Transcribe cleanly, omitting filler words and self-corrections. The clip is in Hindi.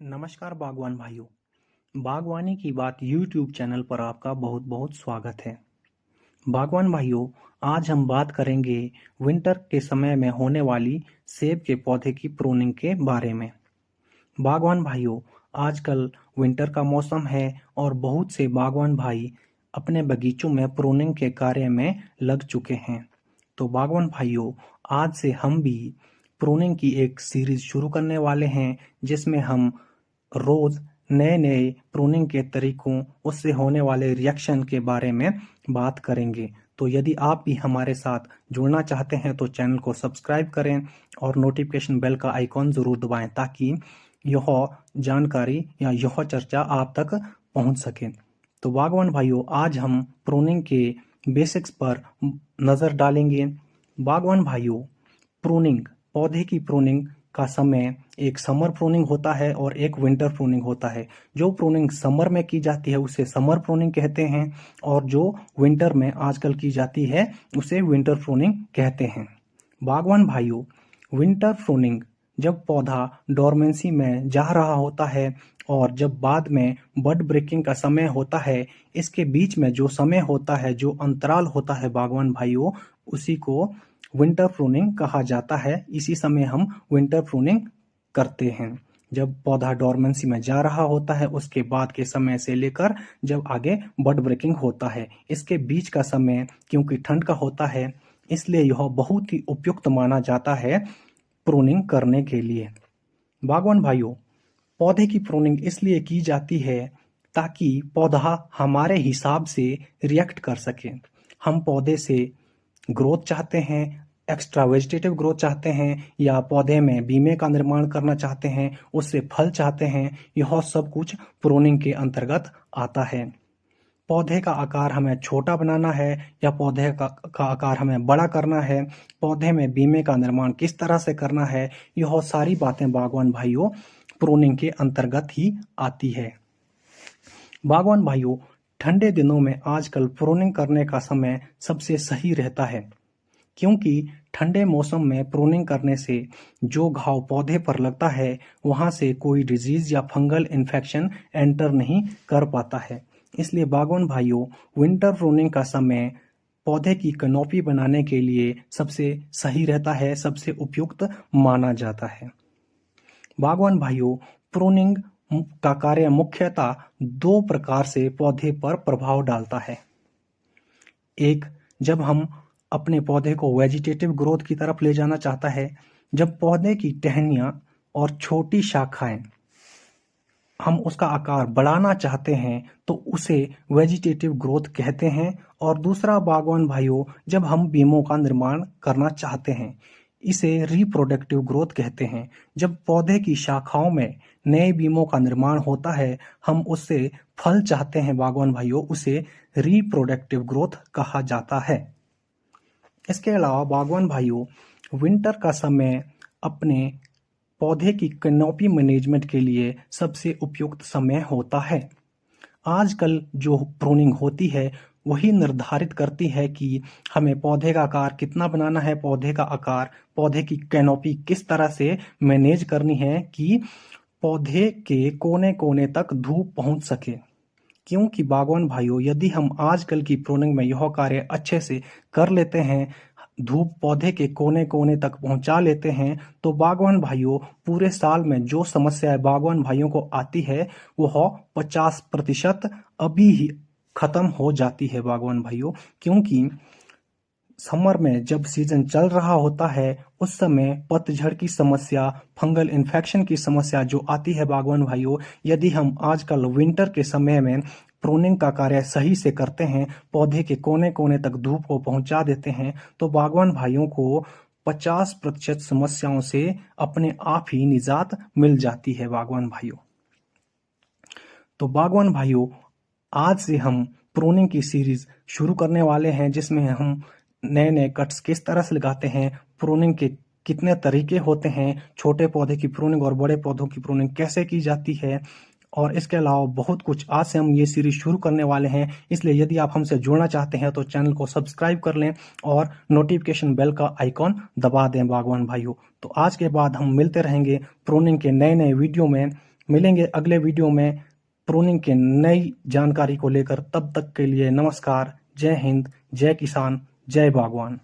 नमस्कार बागवान भाइयों। बागवानी की बात यूट्यूब चैनल पर आपका बहुत बहुत स्वागत है। बागवान भाइयों, आज हम बात करेंगे विंटर के समय में होने वाली सेब के पौधे की प्रूनिंग के बारे में। बागवान भाइयों, आजकल विंटर का मौसम है और बहुत से बागवान भाई अपने बगीचों में प्रूनिंग के कार्य में लग चुके हैं। तो बागवान भाइयों, आज से हम भी प्रूनिंग की एक सीरीज शुरू करने वाले हैं, जिसमें हम रोज नए नए प्रूनिंग के तरीकों, उससे होने वाले रिएक्शन के बारे में बात करेंगे। तो यदि आप भी हमारे साथ जुड़ना चाहते हैं तो चैनल को सब्सक्राइब करें और नोटिफिकेशन बेल का आइकॉन जरूर दबाएं, ताकि यह जानकारी या यह चर्चा आप तक पहुंच सके। तो बागवान भाइयों, आज हम प्रूनिंग के बेसिक्स पर नजर डालेंगे। बागवान भाइयों, प्रूनिंग, पौधे की प्रूनिंग का समय एक समर प्रूनिंग होता है और एक विंटर प्रूनिंग होता है। जो प्रूनिंग समर में की जाती है उसे समर प्रूनिंग कहते हैं, और जो विंटर में आजकल की जाती है उसे विंटर प्रूनिंग कहते हैं। बागवान भाइयों, विंटर प्रूनिंग जब पौधा डोरमेंसी में जा रहा होता है और जब बाद में बड ब्रेकिंग का समय होता है, इसके बीच में जो समय होता है, जो अंतराल होता है बागवान भाइयों, उसी को विंटर प्रूनिंग कहा जाता है। इसी समय हम विंटर प्रूनिंग करते हैं। जब पौधा डोरमेंसी में जा रहा होता है उसके बाद के समय से लेकर जब आगे बड ब्रेकिंग होता है, इसके बीच का समय क्योंकि ठंड का होता है, इसलिए यह बहुत ही उपयुक्त माना जाता है प्रूनिंग करने के लिए। बागवान भाइयों, पौधे की प्रूनिंग इसलिए की जाती है ताकि पौधा हमारे हिसाब से रिएक्ट कर सके। हम पौधे से ग्रोथ चाहते हैं, एक्स्ट्रा वेजिटेटिव ग्रोथ चाहते हैं, या पौधे में बीमे का निर्माण करना चाहते हैं, उससे फल चाहते हैं, यह सब कुछ प्रूनिंग के अंतर्गत आता है। पौधे का आकार हमें छोटा बनाना है या पौधे का आकार हमें बड़ा करना है, पौधे में बीमे का निर्माण किस तरह से करना है, यह सारी बातें बागवान भाइयों प्रूनिंग के अंतर्गत ही आती है। बागवान भाइयों, ठंडे दिनों में आजकल प्रूनिंग करने का समय सबसे सही रहता है, क्योंकि ठंडे मौसम में प्रूनिंग करने से जो घाव पौधे पर लगता है वहां से कोई डिजीज या फंगल इन्फेक्शन एंटर नहीं कर पाता है। इसलिए बागवान भाइयों, विंटर प्रूनिंग का समय पौधे की कैनोपी बनाने के लिए सबसे सही रहता है, सबसे उपयुक्त माना जाता है। बागवान भाइयों, प्रूनिंग का कार्य मुख्यतः दो प्रकार से पौधे पर प्रभाव डालता है। एक, जब हम अपने पौधे को वेजिटेटिव ग्रोथ की तरफ ले जाना चाहता है, जब पौधे की टहनियां और छोटी शाखाएं हम उसका आकार बढ़ाना चाहते हैं तो उसे वेजिटेटिव ग्रोथ कहते हैं। और दूसरा बागवान भाइयों, जब हम बीमों का निर्माण करना चाहते हैं, इसे रिप्रोडक्टिव ग्रोथ कहते हैं। जब पौधे की शाखाओं में नए बीमों का निर्माण होता है, हम उससे फल चाहते हैं बागवान भाइयों, उसे रिप्रोडक्टिव ग्रोथ कहा जाता है। इसके अलावा बागवान भाइयों, विंटर का समय अपने पौधे की कैनोपी मैनेजमेंट के लिए सबसे उपयुक्त समय होता है। आजकल जो प्रूनिंग होती है वही निर्धारित करती है कि हमें पौधे का आकार कितना बनाना है, पौधे का आकार, पौधे की कैनोपी किस तरह से मैनेज करनी है कि पौधे के कोने कोने तक धूप पहुंच सके। क्योंकि बागवान भाइयों, यदि हम आजकल की प्रूनिंग में यह कार्य अच्छे से कर लेते हैं, धूप पौधे के कोने कोने तक पहुंचा लेते हैं, तो बागवान भाइयों पूरे साल में जो समस्याएं बागवान भाइयों को आती है वह 50% अभी ही खत्म हो जाती है बागवान भाइयों। क्योंकि समर में जब सीजन चल रहा होता है उस समय पतझड़ की समस्या, फंगल इन्फेक्शन की समस्या जो आती है बागवान भाइयों, यदि हम आजकल विंटर के समय में प्रूनिंग का कार्य सही से करते हैं, पौधे के कोने कोने तक धूप को पहुंचा देते हैं, तो बागवान भाइयों को 50% समस्याओं से अपने आप ही निजात मिल जाती है बागवान भाइयों। तो बागवान भाइयों, आज से हम प्रूनिंग की सीरीज शुरू करने वाले हैं, जिसमें हम नए नए कट्स किस तरह से लगाते हैं, प्रूनिंग के कितने तरीके होते हैं, छोटे पौधे की प्रूनिंग और बड़े पौधों की प्रूनिंग कैसे की जाती है, और इसके अलावा बहुत कुछ आज से हम ये सीरीज शुरू करने वाले हैं। इसलिए यदि आप हमसे जुड़ना चाहते हैं तो चैनल को सब्सक्राइब कर लें और नोटिफिकेशन बेल का आइकॉन दबा दें बागवान भाइयों। तो आज के बाद हम मिलते रहेंगे प्रूनिंग के नए नए वीडियो में। मिलेंगे अगले वीडियो में प्रूनिंग के नई जानकारी को लेकर। तब तक के लिए नमस्कार। जय हिंद, जय किसान, जय बागवान।